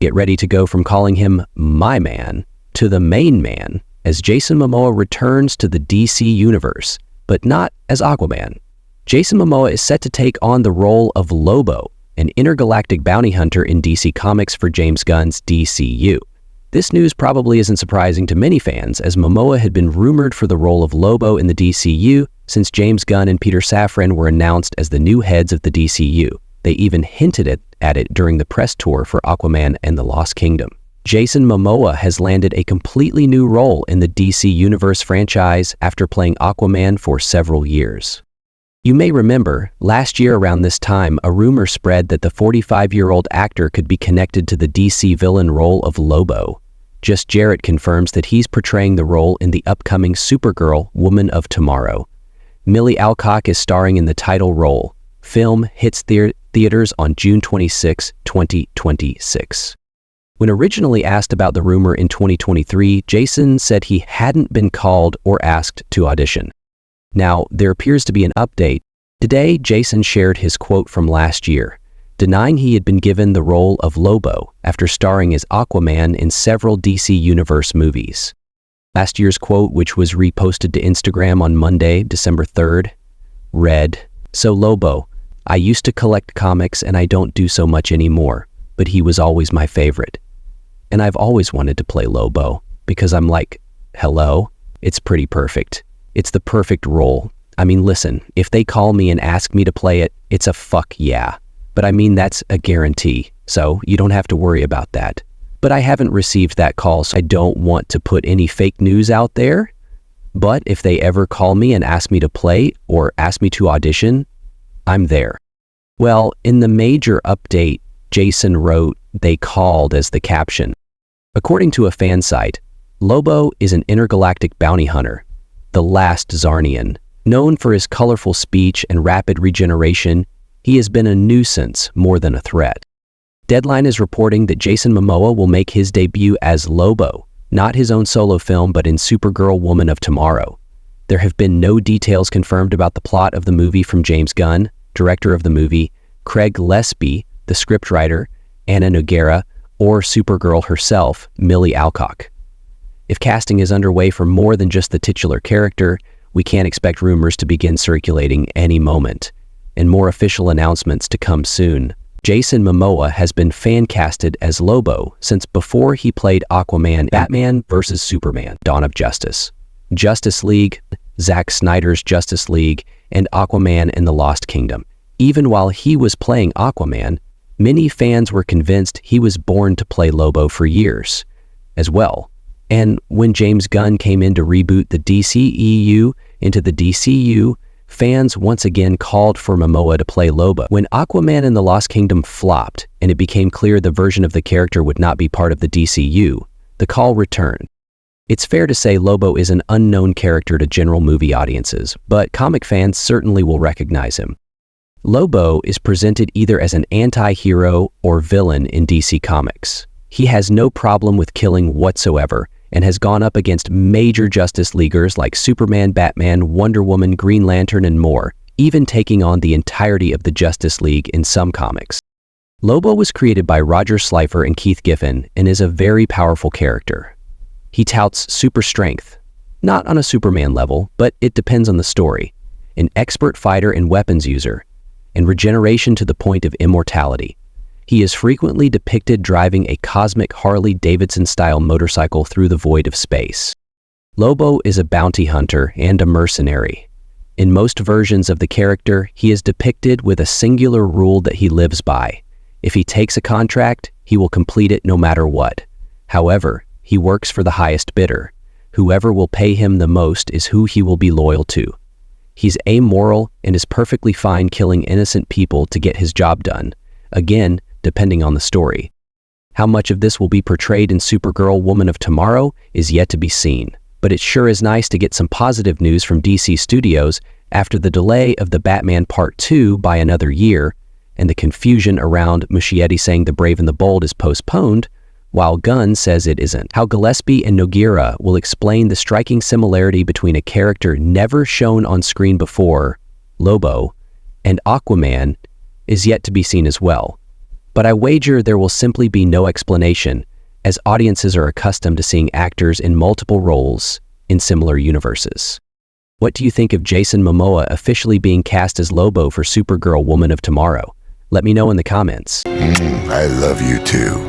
Get ready to go from calling him my man to the main man as Jason Momoa returns to the DC universe, but not as Aquaman. Jason Momoa is set to take on the role of Lobo, an intergalactic bounty hunter in DC Comics for James Gunn's DCU. This news probably isn't surprising to many fans, as Momoa had been rumored for the role of Lobo in the DCU since James Gunn and Peter Safran were announced as the new heads of the DCU. They even hinted at it during the press tour for Aquaman and the Lost Kingdom. Jason Momoa has landed a completely new role in the DC Universe franchise after playing Aquaman for several years. You may remember, last year around this time, a rumor spread that the 45-year-old actor could be connected to the DC villain role of Lobo. Just Jarrett confirms that he's portraying the role in the upcoming Supergirl, Woman of Tomorrow. Milly Alcock is starring in the title role. Film hits theaters on June 26, 2026. When originally asked about the rumor in 2023, Jason said he hadn't been called or asked to audition. Now, there appears to be an update. Today, Jason shared his quote from last year, denying he had been given the role of Lobo after starring as Aquaman in several DC Universe movies. Last year's quote, which was reposted to Instagram on Monday, December 3rd, read, "So Lobo, I used to collect comics and I don't do so much anymore, but he was always my favorite. And I've always wanted to play Lobo because I'm like, hello, it's pretty perfect. It's the perfect role. I mean, listen, if they call me and ask me to play it, it's a fuck yeah. But I mean, that's a guarantee, so you don't have to worry about that. But I haven't received that call, so I don't want to put any fake news out there. But if they ever call me and ask me to play or ask me to audition, I'm there." Well, in the major update, Jason wrote, "They called" as the caption. According to a fan site, Lobo is an intergalactic bounty hunter, the last Zarnian. Known for his colorful speech and rapid regeneration, he has been a nuisance more than a threat. Deadline is reporting that Jason Momoa will make his debut as Lobo, not his own solo film, but in Supergirl, Woman of Tomorrow. There have been no details confirmed about the plot of the movie from James Gunn, director of the movie, Craig Gillespie, the scriptwriter, Ana Nogueira, or Supergirl herself, Milly Alcock. If casting is underway for more than just the titular character, we can expect rumors to begin circulating any moment, and more official announcements to come soon. Jason Momoa has been fan-casted as Lobo since before he played Aquaman, Batman vs. Superman, Dawn of Justice, Justice League, Zack Snyder's Justice League, and Aquaman and the Lost Kingdom. Even while he was playing Aquaman, many fans were convinced he was born to play Lobo for years as well. And when James Gunn came in to reboot the DCEU into the DCU, fans once again called for Momoa to play Lobo. When Aquaman and the Lost Kingdom flopped and it became clear the version of the character would not be part of the DCU, the call returned. It's fair to say Lobo is an unknown character to general movie audiences, but comic fans certainly will recognize him. Lobo is presented either as an anti-hero or villain in DC Comics. He has no problem with killing whatsoever and has gone up against major Justice Leaguers like Superman, Batman, Wonder Woman, Green Lantern, and more, even taking on the entirety of the Justice League in some comics. Lobo was created by Roger Slifer and Keith Giffen and is a very powerful character. He touts super strength, not on a Superman level, but it depends on the story, an expert fighter and weapons user, and regeneration to the point of immortality. He is frequently depicted driving a cosmic Harley-Davidson-style motorcycle through the void of space. Lobo is a bounty hunter and a mercenary. In most versions of the character, he is depicted with a singular rule that he lives by. If he takes a contract, he will complete it no matter what. However, he works for the highest bidder. Whoever will pay him the most is who he will be loyal to. He's amoral and is perfectly fine killing innocent people to get his job done, again, depending on the story. How much of this will be portrayed in Supergirl, Woman of Tomorrow is yet to be seen, but it sure is nice to get some positive news from DC Studios after the delay of the Batman Part 2 by another year and the confusion around Muschietti saying The Brave and the Bold is postponed, while Gunn says it isn't. How Gillespie and Nogueira will explain the striking similarity between a character never shown on screen before, Lobo, and Aquaman is yet to be seen as well. But I wager there will simply be no explanation, as audiences are accustomed to seeing actors in multiple roles in similar universes. What do you think of Jason Momoa officially being cast as Lobo for Supergirl Woman of Tomorrow? Let me know in the comments. I love you too.